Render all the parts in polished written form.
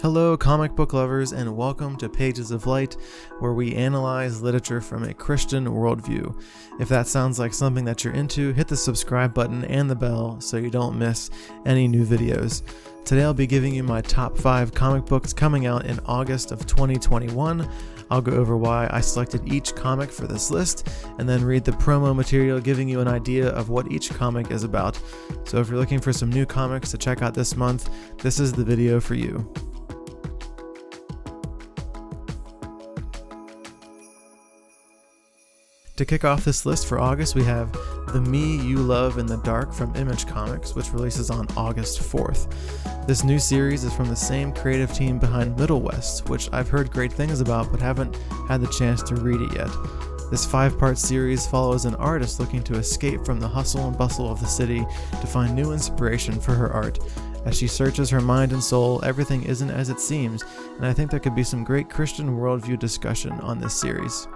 Hello comic book lovers, and welcome to Pages of Light, where we analyze literature from a Christian worldview. If that sounds like something that you're into, hit the subscribe button and the bell so you don't miss any new videos. Today I'll be giving you my top 5 comic books coming out in August of 2021. I'll go over why I selected each comic for this list, and then read the promo material giving you an idea of what each comic is about. So if you're looking for some new comics to check out this month, this is the video for you. To kick off this list for August, we have The Me You Love in the Dark from Image Comics, which releases on August 4th. This new series is from the same creative team behind Middle West, which I've heard great things about but haven't had the chance to read it yet. This 5-part series follows an artist looking to escape from the hustle and bustle of the city to find new inspiration for her art. As she searches her mind and soul, everything isn't as it seems, and I think there could be some great Christian worldview discussion on this series.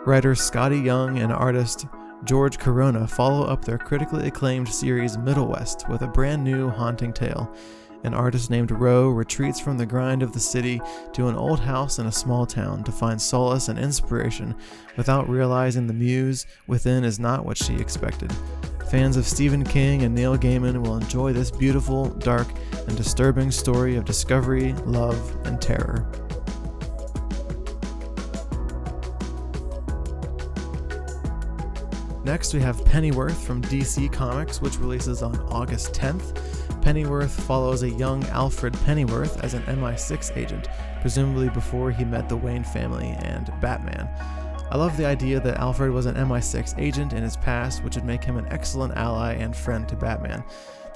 Writer Scotty Young and artist George Corona follow up their critically acclaimed series Middle West with a brand new haunting tale. An artist named Roe retreats from the grind of the city to an old house in a small town to find solace and inspiration without realizing the muse within is not what she expected. Fans of Stephen King and Neil Gaiman will enjoy this beautiful, dark, and disturbing story of discovery, love, and terror. Next, we have Pennyworth from DC Comics, which releases on August 10th. Pennyworth follows a young Alfred Pennyworth as an MI6 agent, presumably before he met the Wayne family and Batman. I love the idea that Alfred was an MI6 agent in his past, which would make him an excellent ally and friend to Batman.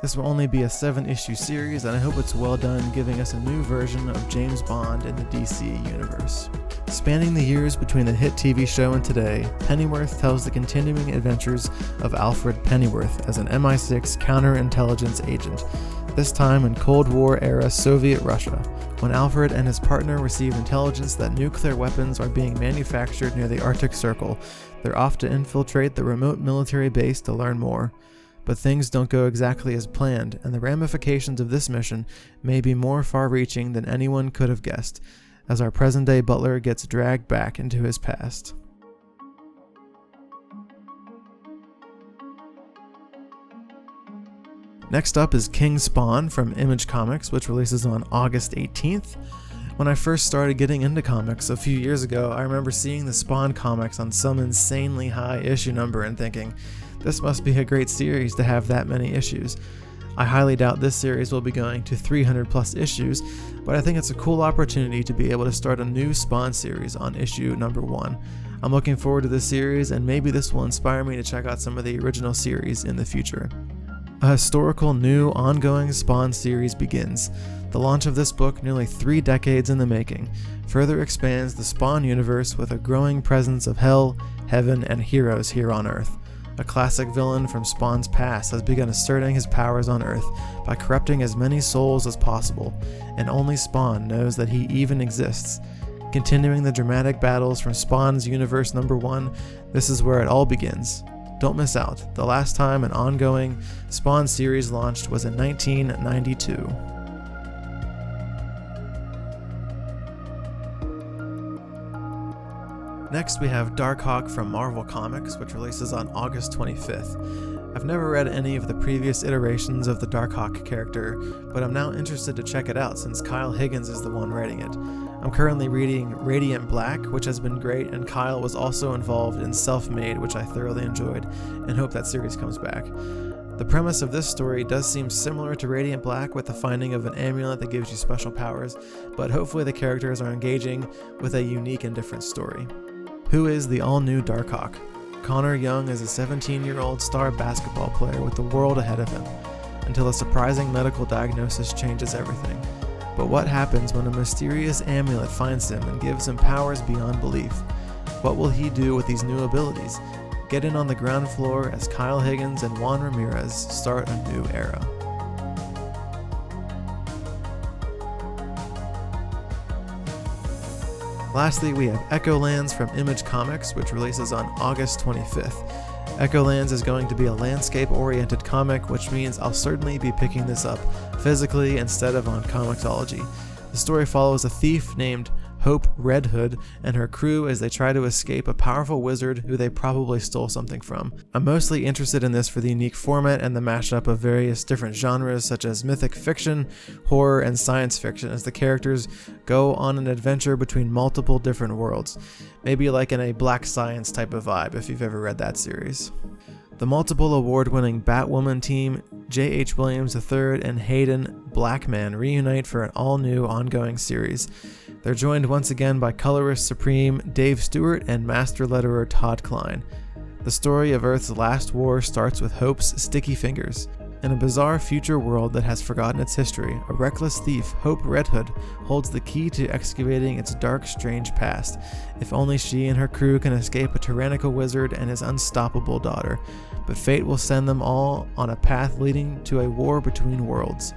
This will only be a 7-issue series, and I hope it's well done, giving us a new version of James Bond in the DC universe. Spanning the years between the hit TV show and today, Pennyworth tells the continuing adventures of Alfred Pennyworth as an MI6 counterintelligence agent, this time in Cold War-era Soviet Russia, when Alfred and his partner receive intelligence that nuclear weapons are being manufactured near the Arctic Circle. They're off to infiltrate the remote military base to learn more. But things don't go exactly as planned, and the ramifications of this mission may be more far-reaching than anyone could have guessed, as our present-day butler gets dragged back into his past. Next up is King Spawn from Image Comics, which releases on August 18th. When I first started getting into comics a few years ago, I remember seeing the Spawn comics on some insanely high issue number and thinking, this must be a great series to have that many issues. I highly doubt this series will be going to 300 plus issues, but I think it's a cool opportunity to be able to start a new Spawn series on issue number 1. I'm looking forward to this series, and maybe this will inspire me to check out some of the original series in the future. A historical new ongoing Spawn series begins. The launch of this book, nearly 3 decades in the making, further expands the Spawn universe with a growing presence of hell, heaven, and heroes here on Earth. A classic villain from Spawn's past has begun asserting his powers on Earth by corrupting as many souls as possible, and only Spawn knows that he even exists. Continuing the dramatic battles from Spawn's Universe number 1, this is where it all begins. Don't miss out. The last time an ongoing Spawn series launched was in 1992. Next, we have Darkhawk from Marvel Comics, which releases on August 25th. I've never read any of the previous iterations of the Darkhawk character, but I'm now interested to check it out since Kyle Higgins is the one writing it. I'm currently reading Radiant Black, which has been great, and Kyle was also involved in Self-Made, which I thoroughly enjoyed, and hope that series comes back. The premise of this story does seem similar to Radiant Black, with the finding of an amulet that gives you special powers, but hopefully the characters are engaging with a unique and different story. Who is the all-new Darkhawk? Connor Young is a 17-year-old star basketball player with the world ahead of him, until a surprising medical diagnosis changes everything. But what happens when a mysterious amulet finds him and gives him powers beyond belief? What will he do with these new abilities? Get in on the ground floor as Kyle Higgins and Juan Ramirez start a new era. Lastly, we have Echolands from Image Comics, which releases on August 25th. Echolands is going to be a landscape-oriented comic, which means I'll certainly be picking this up physically instead of on Comixology. The story follows a thief named Hope Red Hood and her crew as they try to escape a powerful wizard who they probably stole something from. I'm mostly interested in this for the unique format and the mashup of various different genres such as mythic fiction, horror, and science fiction as the characters go on an adventure between multiple different worlds. Maybe like in a Black Science type of vibe if you've ever read that series. The multiple award-winning Batwoman team, J.H. Williams III and Hayden Blackman, reunite for an all-new ongoing series. They're joined once again by colorist supreme Dave Stewart and master letterer Todd Klein. The story of Earth's last war starts with Hope's sticky fingers. In a bizarre future world that has forgotten its history, a reckless thief, Hope Red Hood, holds the key to excavating its dark, strange past. If only she and her crew can escape a tyrannical wizard and his unstoppable daughter. But fate will send them all on a path leading to a war between worlds.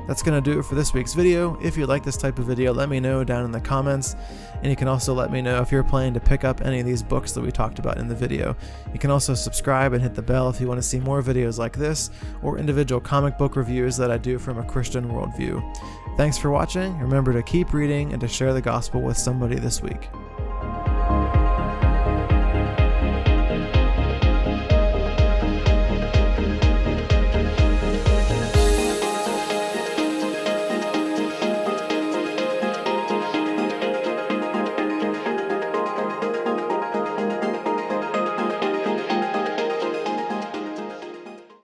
That's going to do it for this week's video. If you like this type of video, let me know down in the comments, and you can also let me know if you're planning to pick up any of these books that we talked about in the video. You can also subscribe and hit the bell if you want to see more videos like this, or individual comic book reviews that I do from a Christian worldview. Thanks for watching. Remember to keep reading and to share the gospel with somebody this week.